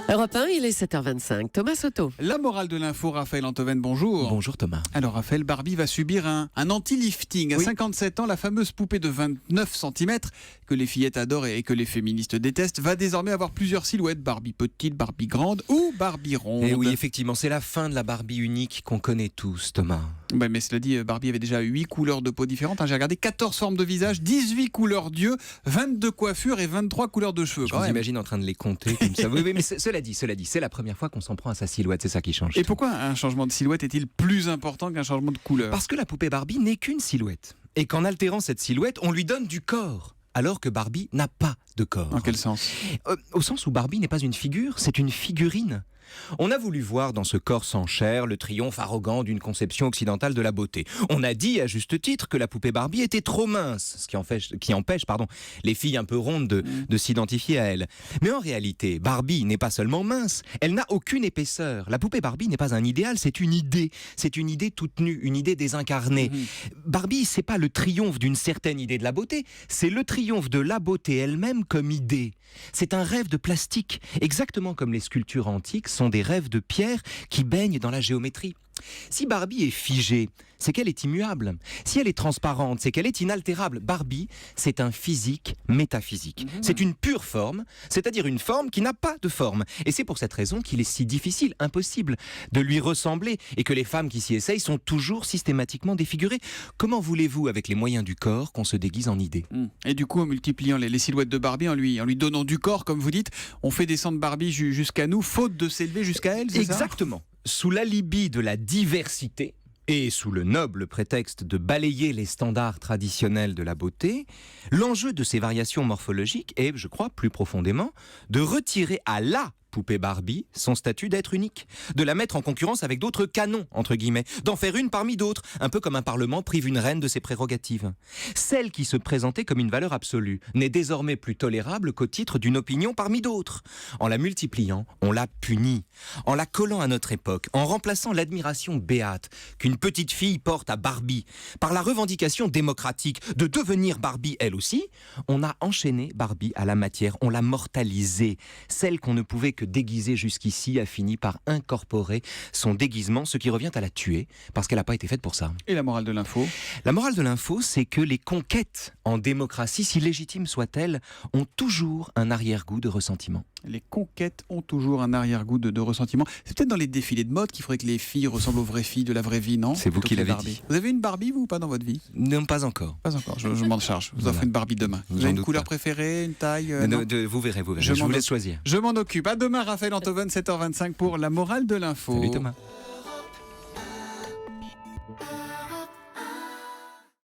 Europe 1, il est 7h25. Thomas Soto. La morale de l'info, Raphaël Antoven, bonjour. Bonjour Thomas. Alors Raphaël, Barbie va subir un anti-lifting. À 57 ans, la fameuse poupée de 29 cm que les fillettes adorent et que les féministes détestent va désormais avoir plusieurs silhouettes. Barbie petite, Barbie grande ou Barbie ronde. Et oui, effectivement, c'est la fin de la Barbie unique qu'on connaît tous, Thomas. Ouais, mais cela dit, Barbie avait déjà 8 couleurs de peau différentes. J'ai regardé 14 formes de visage, 18 couleurs d'yeux, 22 coiffures et 23 couleurs de cheveux. Je vous imagine en train de les compter comme ça. Oui, mais cela dit, c'est la première fois qu'on s'en prend à sa silhouette, c'est ça qui change. Et pourquoi un changement de silhouette est-il plus important qu'un changement de couleur ? Parce que la poupée Barbie n'est qu'une silhouette. Et qu'en altérant cette silhouette, on lui donne du corps. Alors que Barbie n'a pas de corps. En quel sens ? Au sens où Barbie n'est pas une figure, c'est une figurine. On a voulu voir dans ce corps sans chair le triomphe arrogant d'une conception occidentale de la beauté. On a dit à juste titre que la poupée Barbie était trop mince, ce qui empêche les filles un peu rondes de s'identifier à elle. Mais en réalité, Barbie n'est pas seulement mince, elle n'a aucune épaisseur. La poupée Barbie n'est pas un idéal, c'est une idée. C'est une idée toute nue, une idée désincarnée. Barbie, c'est pas le triomphe d'une certaine idée de la beauté, c'est le triomphe de la beauté elle-même comme idée. C'est un rêve de plastique, exactement comme les sculptures antiques sont des rêves de pierre qui baignent dans la géométrie. Si Barbie est figée, c'est qu'elle est immuable. Si elle est transparente, c'est qu'elle est inaltérable. Barbie, c'est un physique métaphysique. C'est une pure forme, c'est-à-dire une forme qui n'a pas de forme. Et c'est pour cette raison qu'il est si difficile, impossible, de lui ressembler et que les femmes qui s'y essayent sont toujours systématiquement défigurées. Comment voulez-vous, avec les moyens du corps, qu'on se déguise en idée ? Et du coup, en multipliant les silhouettes de Barbie, en lui donnant du corps, comme vous dites, on fait descendre Barbie jusqu'à nous, faute de s'élever jusqu'à elle, c'est ça ? Exactement. Sous l'alibi de la diversité et sous le noble prétexte de balayer les standards traditionnels de la beauté, l'enjeu de ces variations morphologiques est, je crois, plus profondément, de retirer à la poupée Barbie son statut d'être unique, de la mettre en concurrence avec d'autres canons, entre guillemets, d'en faire une parmi d'autres, un peu comme un parlement prive une reine de ses prérogatives. Celle qui se présentait comme une valeur absolue n'est désormais plus tolérable qu'au titre d'une opinion parmi d'autres. En la multipliant, on la punit. En la collant à notre époque, en remplaçant l'admiration béate qu'une petite fille porte à Barbie, par la revendication démocratique de devenir Barbie elle aussi, on a enchaîné Barbie à la matière, on l'a mortalisée. Celle qu'on ne pouvait que déguisée jusqu'ici a fini par incorporer son déguisement, ce qui revient à la tuer, parce qu'elle n'a pas été faite pour ça. Et la morale de l'info ? La morale de l'info, c'est que les conquêtes en démocratie, si légitimes soient-elles, ont toujours un arrière-goût de ressentiment. Les conquêtes ont toujours un arrière-goût de ressentiment. C'est peut-être dans les défilés de mode qu'il faudrait que les filles ressemblent aux vraies filles de la vraie vie, non ? C'est vous qui l'avez dit. Vous avez une Barbie, vous, ou pas dans votre vie ? Non, pas encore. Pas encore, je m'en charge. Je vous offre une Barbie demain. Vous avez une couleur préférée, une taille vous verrez. Je vous laisse choisir. Je m'en occupe. À demain, Raphaël Antoven, 7h25 pour la morale de l'info. Salut Thomas.